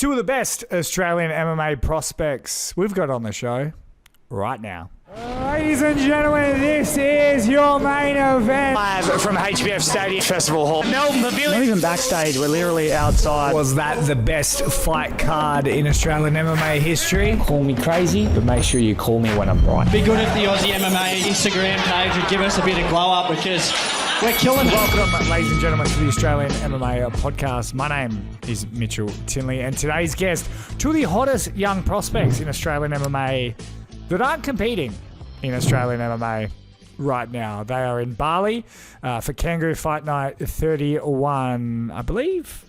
Two of the best Australian MMA prospects we've got on the show right now. Ladies and gentlemen, this is your main event. Live from HBF Stadium Festival Hall. Melbourne Pavilion. Not even backstage, we're literally outside. Was that the best fight card in Australian MMA history? Call me crazy, but make sure you call me when I'm right. Be good if the Aussie MMA Instagram page would give us a bit of glow up because we're killing it. Welcome, ladies and gentlemen, to the Australian MMA podcast. My name is Mitchell Tinley, and today's guest, two of the hottest young prospects in Australian MMA that aren't competing in Australian MMA right now. They are in Bali for Canggu Fight Night 31, I believe,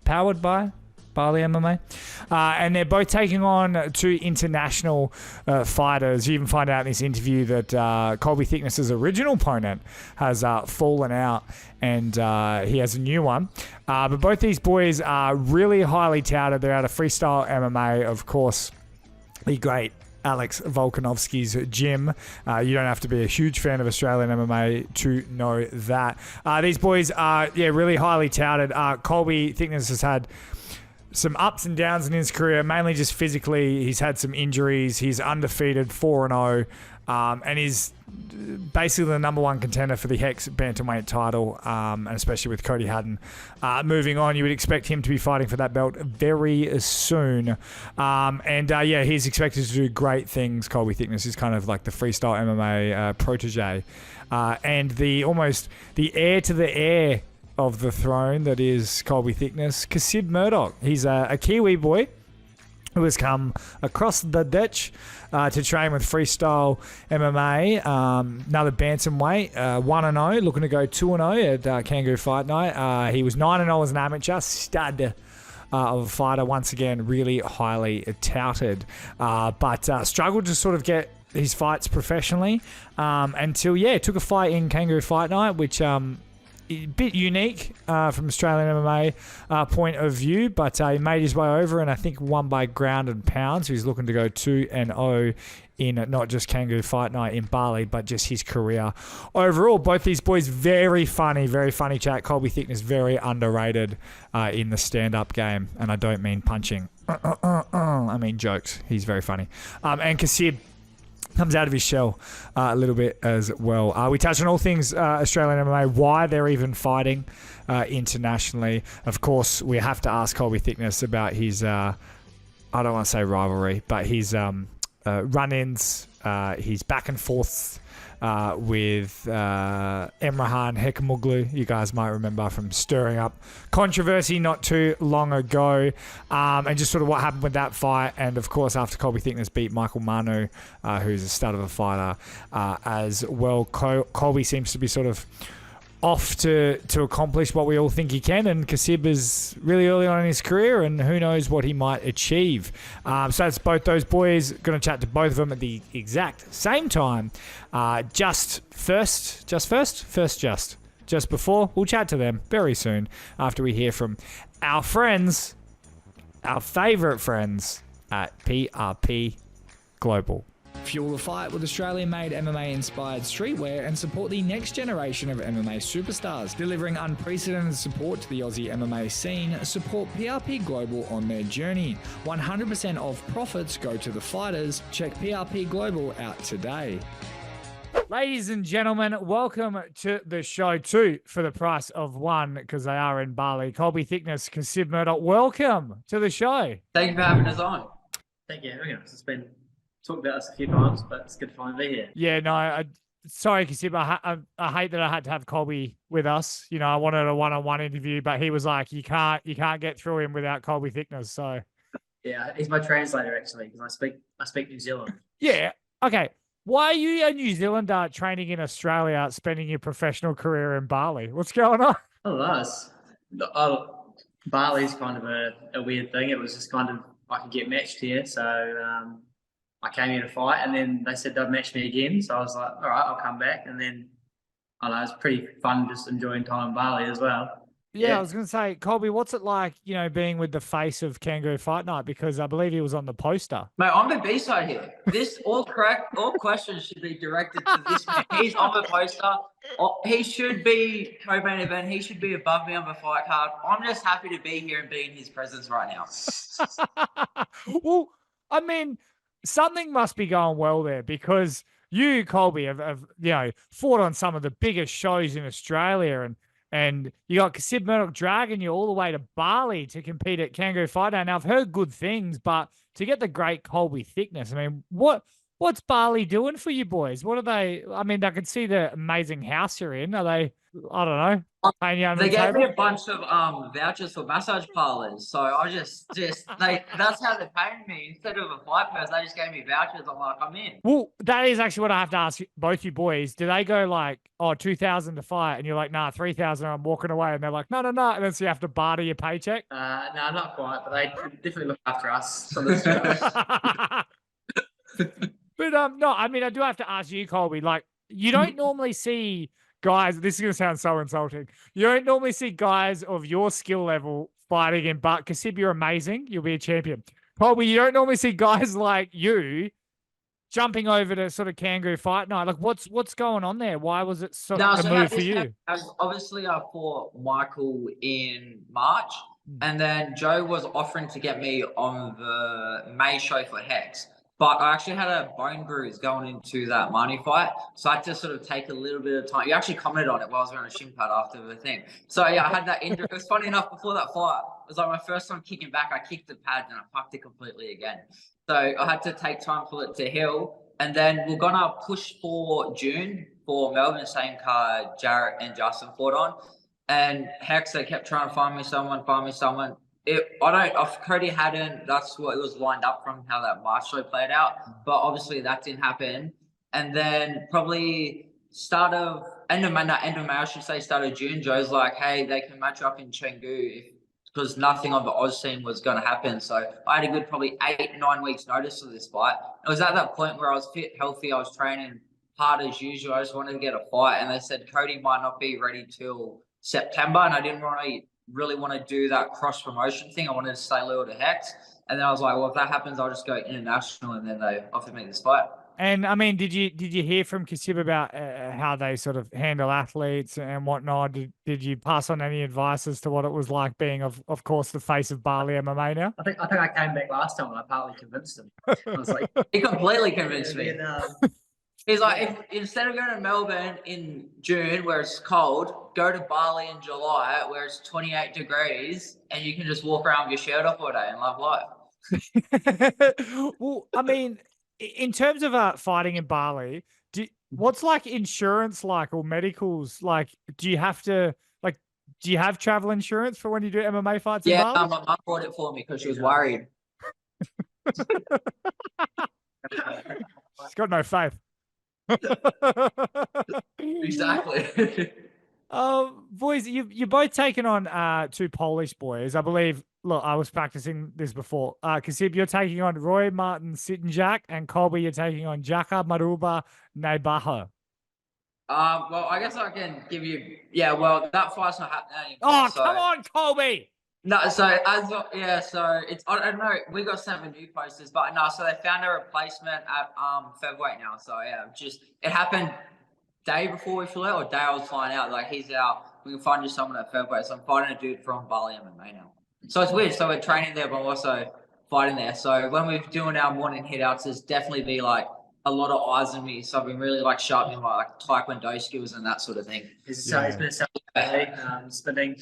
powered by Bali MMA. And they're both taking on two international fighters. You even find out in this interview that Colby Thicknesse's original opponent has fallen out and he has a new one. But both these boys are really highly touted. They're out of Freestyle MMA, of course, the great Alex Volkanovski's gym. You don't have to be a huge fan of Australian MMA to know that. These boys are really highly touted. Colby Thicknesse has had some ups and downs in his career, mainly just physically. He's had some injuries. He's undefeated, 4-0, and he's basically the number one contender for the Hex bantamweight title, and especially with Cody Haddon moving on, you would expect him to be fighting for that belt very soon. He's expected to do great things. Colby Thicknesse is kind of like the freestyle MMA protege, and the heir to the heir of the throne that is Colby Thicknesse Kasib Murdoch. He's a Kiwi boy who has come across the ditch to train with Freestyle MMA, another bantamweight, 1-0, looking to go 2-0 at Canggu Fight Night. He was 9-0 as an amateur, stud of a fighter, once again, really highly touted, but struggled to sort of get his fights professionally until, took a fight in Canggu Fight Night, which a bit unique from Australian MMA point of view, but he made his way over and I think won by ground and pound. So he's looking to go 2-0 in not just Canggu Fight Night in Bali, but just his career overall. Both these boys, very funny chat. Colby Thicknesse, very underrated in the stand-up game, and I don't mean punching. I mean jokes. He's very funny. And Kasib comes out of his shell a little bit as well. We touch on all things Australian MMA, why they're even fighting internationally. Of course, we have to ask Colby Thicknesse about his, I don't want to say rivalry, but his run-ins, his back and forth with Emrahan Hekimoglu. You guys might remember from stirring up controversy not too long ago, and just sort of what happened with that fight. And of course, after Colby Thicknesse beat Michael Manu, who's a stud of a fighter as well, Colby seems to be sort of off to accomplish what we all think he can, and Kasib is really early on in his career, and who knows what he might achieve. So that's both those boys. Going to chat to both of them at the exact same time. Just before. We'll chat to them very soon after we hear from our friends, our favourite friends at PRP Global. Fuel the fight with Australian-made MMA-inspired streetwear and support the next generation of MMA superstars. Delivering unprecedented support to the Aussie MMA scene, support PRP Global on their journey. 100% of profits go to the fighters. Check PRP Global out today. Ladies and gentlemen, welcome to the show. Two for the price of one, because they are in Bali. Colby Thicknesse, Kasib Murdoch, welcome to the show. Thank you for having us on. Thank you for having us. It's been talked about this a few times, but it's good to finally be here. Yeah, no, sorry, Kasib. I hate that I had to have Colby with us. You know, I wanted a one-on-one interview, but he was like, you can't get through him without Colby Thicknesse. So yeah, he's my translator actually, because I speak New Zealand. Yeah. Okay. Why are you a New Zealander training in Australia, spending your professional career in Bali? What's going on? Bali's kind of a weird thing. It was just kind of, I could get matched here, so I came here to fight, and then they said they'd match me again. So I was like, all right, I'll come back. And then, I don't know, it's pretty fun just enjoying time in Bali as well. Yeah, I was going to say, Colby, what's it like, being with the face of Canggu Fight Night? Because I believe he was on the poster. Mate, I'm the B-side here. All questions should be directed to this man. He's on the poster. He should be co-main event. He should be above me on the fight card. I'm just happy to be here and be in his presence right now. Well, I mean, something must be going well there, because you, Colby, have fought on some of the biggest shows in Australia, and you got Kasib Murdoch dragging you all the way to Bali to compete at Canggu Fight Night. Now, I've heard good things, but to get the great Colby Thicknesse, I mean, what's Bali doing for you boys? What are they? I mean, I can see the amazing house you're in. Are they, I don't know, paying you under They the gave table? me a bunch of vouchers for massage parlors, so I just that's how they're paying me. Instead of a fight pass, they just gave me vouchers. I'm like, I'm in. Well, that is actually what I have to ask both you boys. Do they go like, 2,000 to fight, and you're like, nah, 3,000, I'm walking away, and they're like, no, and then so you have to barter your paycheck? No, not quite, but they definitely look after us. Some of the But no, I mean, I do have to ask you, Colby, like, you don't normally see guys, this is going to sound so insulting. You don't normally see guys of your skill level fighting in, but Kasib, you're amazing. You'll be a champion. Colby, you don't normally see guys like you jumping over to sort of Canggu Fight Night. Like, what's going on there? Why was it a move for you? Obviously, I fought Michael in March, and then Joe was offering to get me on the May show for Hex. But I actually had a bone bruise going into that Marnie fight, so I had to sort of take a little bit of time. You actually commented on it while I was wearing a shin pad after the thing. So yeah, I had that injury. It was funny enough, before that fight, it was like my first time kicking back. I kicked the pad and I fucked it completely again. So I had to take time for it to heal. And then we're gonna push for June for Melbourne, same card Jarrett and Justin fought on. And Hex, they kept trying to find me someone. If Cody hadn't, that's what it was lined up from how that March show played out. But obviously that didn't happen. And then probably end of May, I should say, start of June, Joe's like, hey, they can match up in Canggu because nothing on the Oz scene was going to happen. So I had a good probably 8-9 weeks notice of this fight. It was at that point where I was fit, healthy, I was training hard as usual. I just wanted to get a fight. And they said Cody might not be ready till September. And I didn't really want to do that cross promotion thing. I wanted to stay loyal to Hex. And then I was like, well, if that happens, I'll just go international. And then they offered me this fight. And I mean, did you hear from Kasib about how they sort of handle athletes and whatnot? Did you pass on any advice as to what it was like being, of course, the face of Bali MMA now? I think I came back last time and I partly convinced him. I was like, he completely convinced me. And, he's like, instead of going to Melbourne in June where it's cold, go to Bali in July where it's 28 degrees and you can just walk around with your shirt off all day and love life. Well, I mean, in terms of fighting in Bali, what's like insurance like, or medicals like? Do you have travel insurance for when you do MMA fights in Bali? Yeah, my mum bought it for me because she was worried. She's got no faith. Exactly. Boys, you're both taking on two Polish boys, I believe. Look, I was practicing this before. Kasib, you're taking on Roy Martin Sittenjak, and Colby, you're taking on Jaka Maruba Naibaho. Well, I guess I can give you. Yeah, well, that fight's not happening anymore. Come on, Colby. No, so so it's, I don't know. We got sent with new posters, but no. So they found a replacement at featherweight now. So yeah, it happened day before we flew out, or day I was flying out. Like, he's out. We can find you someone at featherweight. So I'm fighting a dude from Bali MMA now. So it's weird. So we're training there, but I'm also fighting there. So when we're doing our morning hit outs, there's definitely be like a lot of eyes on me. So I've been really like sharpening my like Taekwondo skills and that sort of thing. It's been spinning.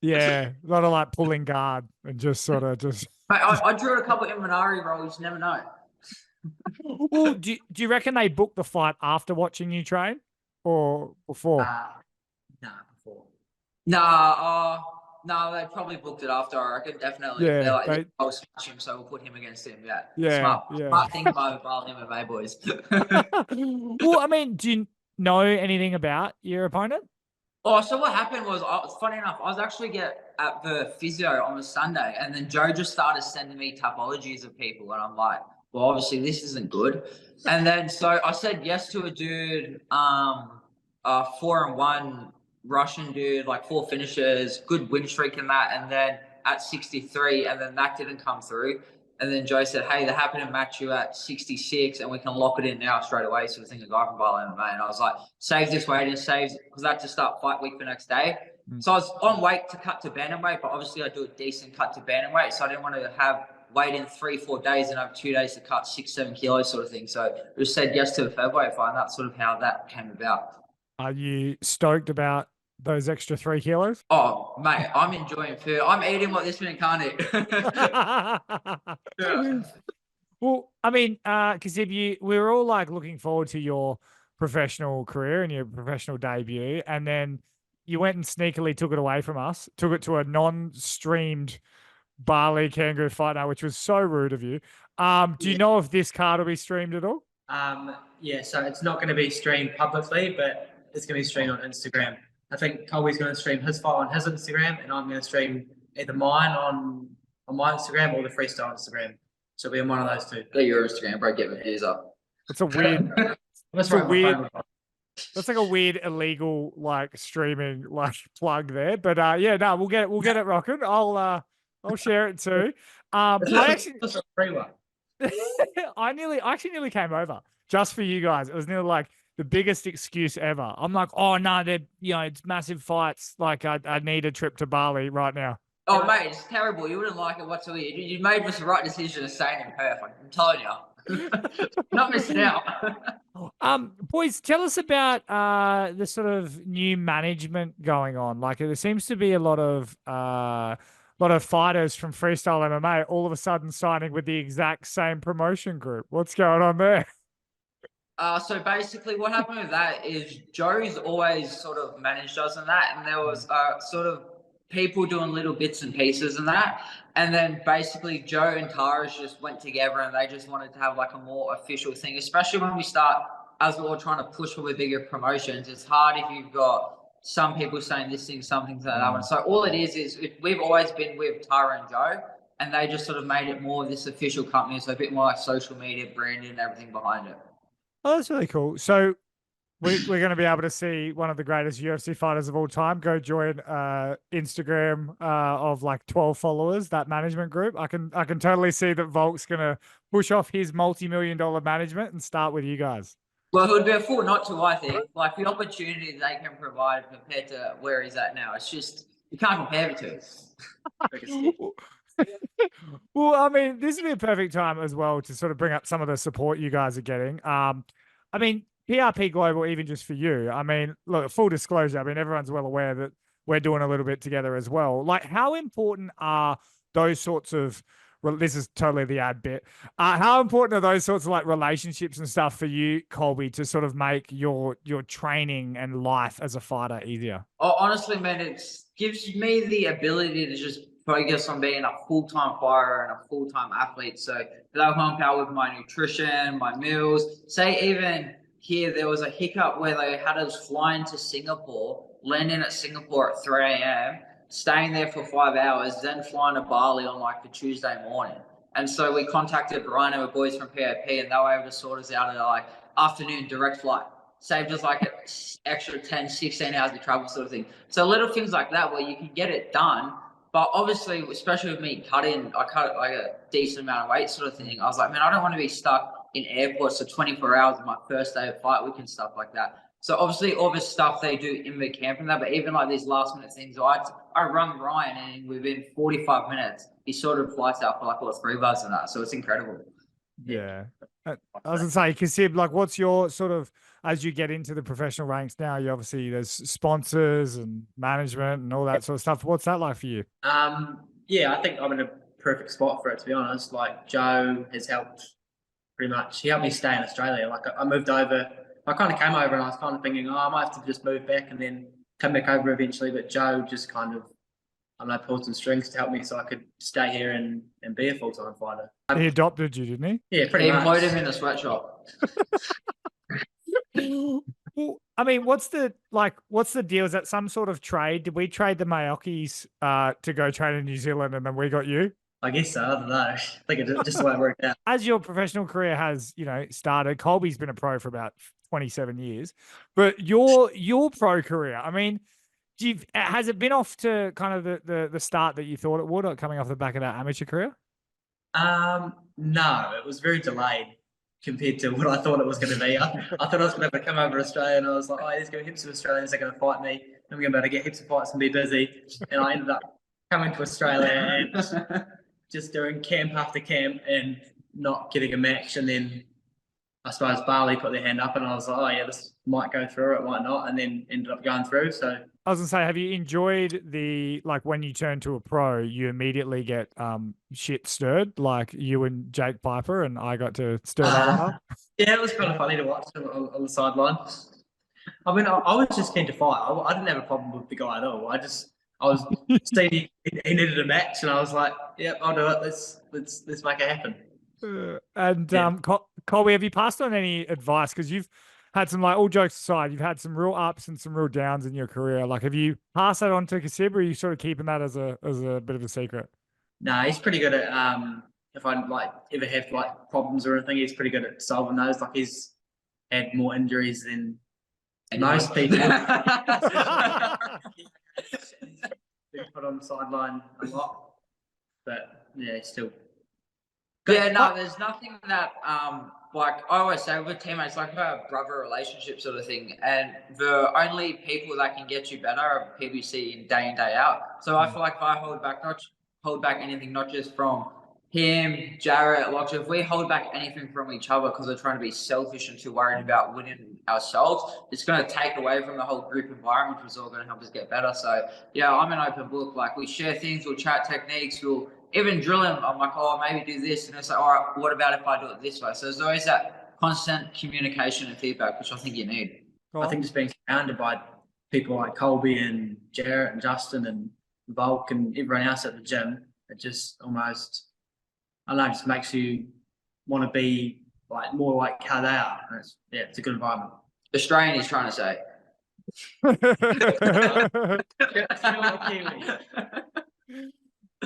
Yeah, a lot of like pulling guard and just sort of just. I drew a couple of Imanari rolls. You never know. Well, do you reckon they booked the fight after watching you train, or before? Before. No, they probably booked it after. I reckon definitely. Yeah, they're like, I'll smash him, so we'll put him against him. Yeah. Smart thing by Bali MMA boys. Well, I mean, do you know anything about your opponent? Oh, so what happened was, funny enough, I was actually at the physio on a Sunday, and then Joe just started sending me topologies of people, and I'm like, well, obviously this isn't good. And then so I said yes to a dude, 4-1 Russian dude, like 4 finishes, good win streak and that. And then at 63, and then that didn't come through. And then Joe said, hey, they're happy to match you at 66 and we can lock it in now straight away. So I think a guy from Bali MMA. And I was like, save this weight and saves, because I had to start fight week the next day. So I was on weight to cut to bantamweight, but obviously I do a decent cut to bantamweight. So I didn't want to have weight in 3-4 days and have 2 days to cut 6-7 kilos sort of thing. So I just said yes to the featherweight fight, and that's sort of how that came about. Are you stoked about those extra 3 kilos? Oh, mate, I'm enjoying food. I'm eating what this man can't eat. Yeah. Well, I mean, Kasib, we were all like looking forward to your professional career and your professional debut, and then you went and sneakily took it away from us, took it to a non-streamed Bali Canggu Fight Night, which was so rude of you. Do you know if this card will be streamed at all? Yeah, so it's not going to be streamed publicly, but it's going to be streamed on Instagram. I think Colby's going to stream his fight on his Instagram, and I'm going to stream either mine on my Instagram or the Freestyle Instagram. So it'll be on one of those two. Go your Instagram, bro. Get my ears up. It's a weird. That's a weird. That's like a weird illegal like streaming like plug there, but yeah, no, we'll get it rocking. I'll share it too. I actually, That's a free one. I actually nearly came over just for you guys. It was nearly like the biggest excuse ever. I'm like, oh no, they're it's massive fights. Like I need a trip to Bali right now. Oh mate, it's terrible. You wouldn't like it whatsoever. You made the right decision of staying in Perth. I'm telling you. Not missing out. Boys, tell us about the sort of new management going on. Like there seems to be a lot of fighters from Freestyle MMA all of a sudden signing with the exact same promotion group. What's going on there? So basically what happened with that is Joe's always sort of managed us in that, and there was sort of people doing little bits and pieces and that. And then basically Joe and Tara's just went together and they just wanted to have like a more official thing, especially when we start, as we're all trying to push for the bigger promotions. It's hard if you've got some people saying this thing, something to that one. So all it is we've always been with Tara and Joe, and they just sort of made it more of this official company. So a bit more like social media, branding, and everything behind it. Oh, that's really cool. So we're going to be able to see one of the greatest UFC fighters of all time go join Instagram of like 12 followers, that management group. I can totally see that Volk's going to push off his multi-million-dollar management and start with you guys. Well, it would be a fool not to, I think. Like the opportunity they can provide compared to where he's at now, it's just, you can't compare the two. Well, I mean, this would be a perfect time as well to sort of bring up some of the support you guys are getting. I mean, PRP Global, even just for you, I mean, look, full disclosure, I mean, everyone's well aware that we're doing a little bit together as well. Like, how important are those sorts of, well, this is totally the ad bit. How important are those sorts of like relationships and stuff for you, Colby, to sort of make your training and life as a fighter easier? Oh, honestly, man, it gives me the ability to just focus on being a full-time fighter and a full-time athlete. So that'll help out with my nutrition, my meals. Say even here, there was a hiccup where they had us flying to Singapore, landing at Singapore at 3 a.m., staying there for 5 hours, then flying to Bali on like the Tuesday morning. And so we contacted Ryan and the boys from PAP, and they were able to sort us out at like afternoon direct flight. Saved us like an extra 10, 16 hours of travel sort of thing. So little things like that where you can get it done. But obviously, especially with me I cut like a decent amount of weight sort of thing. I was like, man, I don't want to be stuck in airports for 24 hours on my first day of fight week and stuff like that. So obviously all this stuff they do in the camp and that, but even like these last minute things, I run Ryan and within 45 minutes, he sort of flies out for like all 3 bars and that. So it's incredible. Yeah. I was going to say, Kasib, like what's your sort of, as you get into the professional ranks now, you obviously there's sponsors and management and all that sort of stuff. What's that like for you? Yeah, I think I'm in a perfect spot for it, to be honest. Like Joe has helped pretty much. He helped me stay in Australia. Like I moved over, I kind of came over and I was kind of thinking, oh, I might have to just move back and then come back over eventually. But Joe just kind of, I don't know, pulled some strings to help me so I could stay here and be a full-time fighter. He adopted you, didn't he? Yeah, pretty much. He employed him in a sweatshop. Well, I mean, what's the deal? Is that some sort of trade? Did we trade the Maokis to go train in New Zealand and then we got you? I guess so. I don't know. I think it's just the way it worked out. As your professional career has, started, Colby's been a pro for about 27 years, but your pro career, I mean, Has it been off to kind of the start that you thought it would, or coming off the back of that amateur career? No, it was very delayed compared to what I thought it was going to be. I thought I was going to come over to Australia, and I was like, oh, there's going to be heaps of Australians that are going to fight me. I'm going to be able to get heaps of fights and be busy. And I ended up coming to Australia and just doing camp after camp and not getting a match. And then I suppose Bali put their hand up, and I was like, oh yeah, this might go through, it might not, and then ended up going through. So I was gonna say, have you enjoyed like when you turn to a pro, you immediately get shit stirred, like you and Jake Piper, and I got to stir that up? Yeah, it was kind of funny to watch on the sideline. I mean, I was just keen to fight. I didn't have a problem with the guy at all. I was seeing he needed a match, and I was like, "Yep, I'll do it. Let's make it happen." Colby, have you passed on any advice? Because you've had some, like, all jokes aside, you've had some real ups and some real downs in your career. Like, have you passed that on to Kasib, or are you sort of keeping that as a bit of a secret? No, he's pretty good at if I like ever have like problems or anything, he's pretty good at solving those. Like he's had more injuries than most people. Been put on the sideline a lot, but yeah, he's still. Yeah, no, there's nothing that like I always say with teammates, like a brother relationship sort of thing, and the only people that can get you better are people you see in day out. So I feel like if I hold back anything, not just from him, Jarrett, like if we hold back anything from each other because we're trying to be selfish and too worried about winning ourselves, it's going to take away from the whole group environment, which is all going to help us get better. So yeah, I'm an open book. Like we share things, we'll chat techniques, we'll even drill him. I'm like, oh, maybe do this, and it's like, all right, what about if I do it this way? So there's always that constant communication and feedback, which I think you need. I think just being surrounded by people like Colby and Jarrett and Justin and Volk and everyone else at the gym, it just almost, I don't know, just makes you want to be like more like how they are. And it's a good environment. Australian, he's trying to say. Kiwi.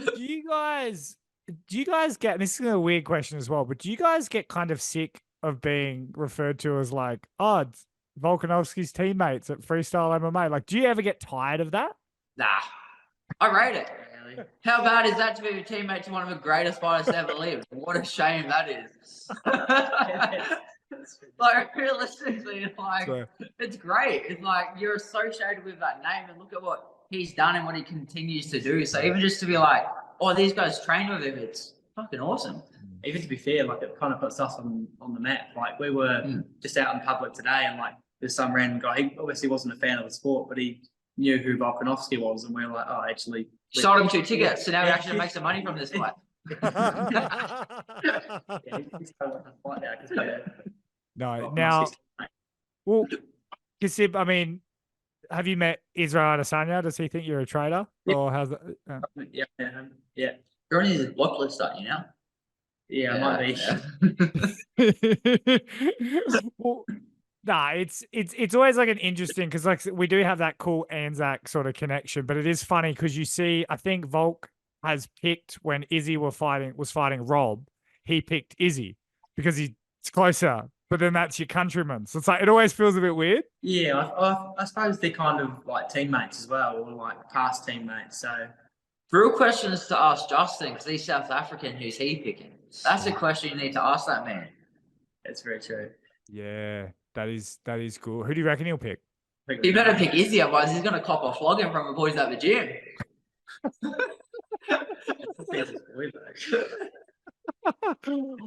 Do you guys get, and this is a weird question as well, but do you guys get kind of sick of being referred to as like, oh, it's Volkanovski's teammates at Freestyle MMA? Like, do you ever get tired of that? Nah, I rate it. How bad is that to be a teammate to one of the greatest fighters to ever live? What a shame that is. Like realistically, like it's great. It's like you're associated with that name, and look at what he's done and what he continues to do. So even just to be like, oh, these guys train with him, it's fucking awesome. Even to be fair, like it kind of puts us on the map. Like we were just out in public today, and like there's some random guy. He obviously wasn't a fan of the sport, but he knew who Volkanovski was, and we were like, oh, actually. Sold him 2 tickets, so now we actually make some money from this fight. No, now, well, Kasib, I mean, have you met Israel Adesanya? Does he think you're a traitor? Yeah. Or how's Yeah. You're on his block list, aren't you now? Yeah, I might be. Well, nah, it's always like an interesting, because like we do have that cool Anzac sort of connection, but it is funny because you see, I think Volk has picked when Izzy was fighting Rob, he picked Izzy because he's closer, but then that's your countryman. So it's like it always feels a bit weird. Yeah, I suppose they're kind of like teammates as well, or like past teammates. So real questions to ask Justin, because he's South African. Who's he picking? That's a question you need to ask that man. That's very true. Yeah. That is cool. Who do you reckon he'll pick? He better pick Izzy, otherwise he's going to cop a flogging from the boys at the gym.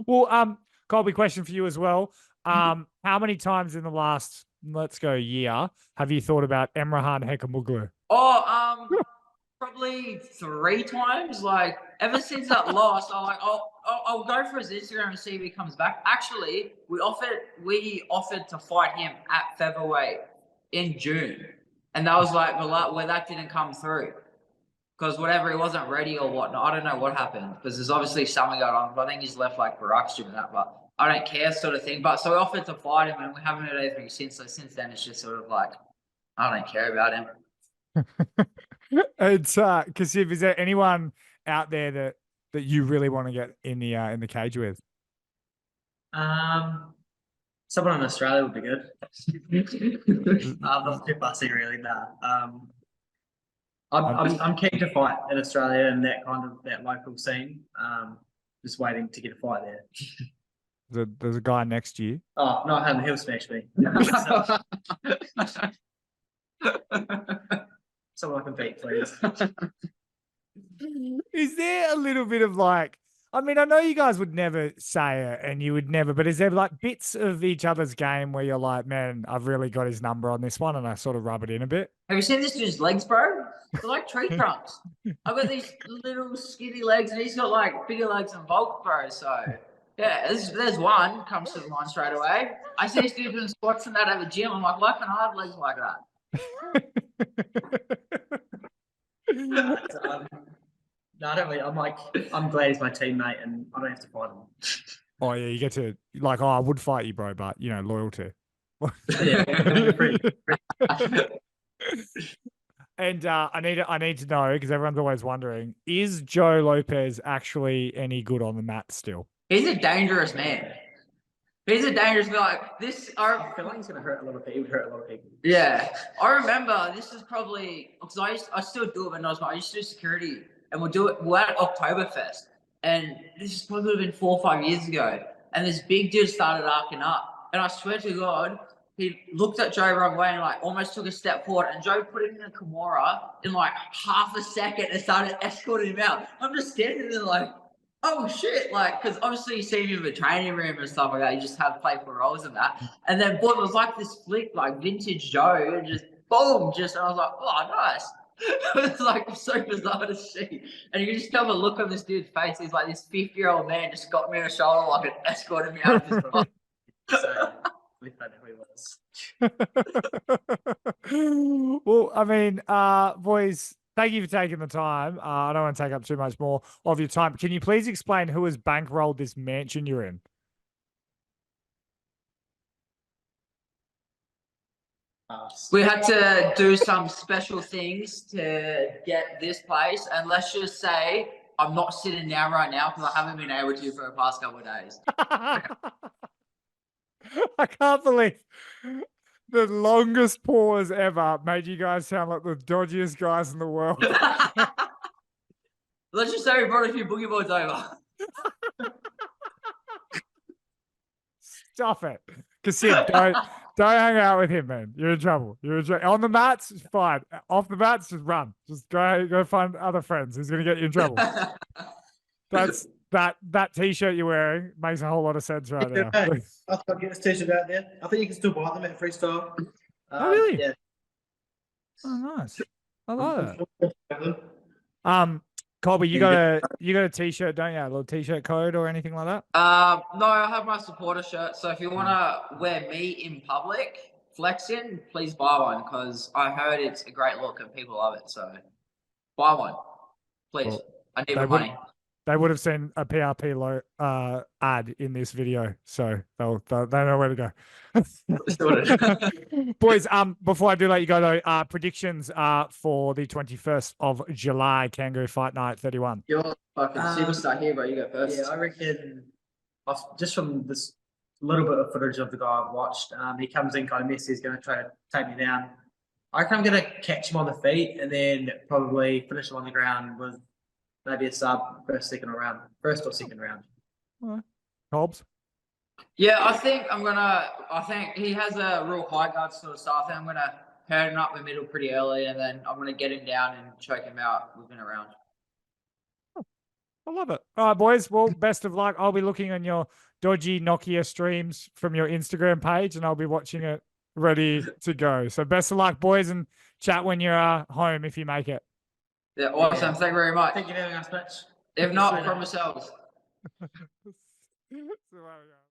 Well, Colby, question for you as well. How many times in the last, let's go, year, have you thought about Emrahan Hekamuglu? Oh, probably 3 times. Like ever since that loss, I'm like, I'll go for his Instagram and see if he comes back. Actually, we offered to fight him at featherweight in June, and that was like where that didn't come through because whatever, he wasn't ready or whatnot. I don't know what happened because there's obviously something going on. But I think he's left like Barack's gym and that, but I don't care sort of thing. But so we offered to fight him, and we haven't heard anything since. So since then, it's just sort of like I don't care about him. It's Kasib, is there anyone out there that you really want to get in the cage with? Someone in Australia would be good. Not too fussy, really. Nah. I'm keen to fight in Australia and that local scene. Just waiting to get a fight there. There's a guy next to you. Oh, not him. He'll smash me. Someone I can beat, please. Is there a little bit of like, I mean, I know you guys would never say it and you would never, but is there like bits of each other's game where you're like, man, I've really got his number on this one and I sort of rub it in a bit? Have you seen this dude's legs, bro? They're like tree trunks. I've got these little skinny legs and he's got like bigger legs than Volk, bro. So yeah, there's one comes to mind straight away. I see this dude doing squats and that at the gym. I'm like, why can't I have legs like that? No, I don't really. I'm glad he's my teammate and I don't have to fight him. Oh yeah, you get to like, oh, I would fight you, bro, but you know, loyalty. And I need to know, because everyone's always wondering, is Joe Lopez actually any good on the mat still? He's a dangerous man. He's a dangerous man. Like this, I feel like he's gonna hurt a lot of people. He would hurt a lot of people. Yeah, I remember this is probably because I still do it, but I used to do security, and we're at Oktoberfest, and this is probably would have been 4 or 5 years ago, and this big dude started arcing up, and I swear to God, he looked at Joe wrong way and like almost took a step forward, and Joe put him in a Kimura in like half a second and started escorting him out. I'm just standing there like, oh shit, like, because obviously you see him in the training room and stuff like that, you just have playful roles and that, and then boy, it was like this flick, like vintage Joe, and just boom, and I was like, oh nice. It was like so bizarre to see, and you can just tell the look on this dude's face. He's like this 50-year-old man just got me on the shoulder like and escorted me out of his body. So we found out who he was. Well, I mean, boys, thank you for taking the time. I don't want to take up too much more of your time. Can you please explain who has bankrolled this mansion you're in? We had to do some special things to get this place, and let's just say I'm not sitting down right now because I haven't been able to for the past couple of days. I can't believe the longest pause ever made you guys sound like the dodgiest guys in the world. Let's just say we brought a few boogie boards over. Stop it. Kasib, don't hang out with him, man. You're in trouble. On the mats, it's fine. Off the mats, just run. Just go find other friends. Who's going to get you in trouble? That's that t-shirt you're wearing makes a whole lot of sense right now. I thought get this t-shirt out there. I think you can still buy them at Freestyle. Oh really? Yeah. Oh nice. I like that. Colby, you got a t-shirt, don't you? A little t-shirt code or anything like that? No, I have my supporter shirt. So if you want to wear me in public, flexing, please buy one because I heard it's a great look and people love it. So buy one, please. Well, I need my money. They would have seen a PRP ad in this video, so they know where to go. Boys, before I do let you go though, predictions for the 21st of July, Canggu Fight Night 31. You're fucking superstar here, bro. You go first. Yeah, I reckon just from this little bit of footage of the guy I've watched, he comes in kind of messy, he's going to try to take me down. I reckon I'm going to catch him on the feet and then probably finish him on the ground with maybe a sub first or second round. All right. Colbs? Yeah, I think he has a real high guard sort of style. I think I'm gonna hurt him up the middle pretty early, and then I'm gonna get him down and choke him out within a round. I love it. All right, boys. Well, best of luck. I'll be looking on your dodgy Nokia streams from your Instagram page, and I'll be watching it ready to go. So best of luck, boys, and chat when you're home if you make it. Yeah, awesome. Thank you very much. Thank you for having us, Mitch. If not, from yourselves.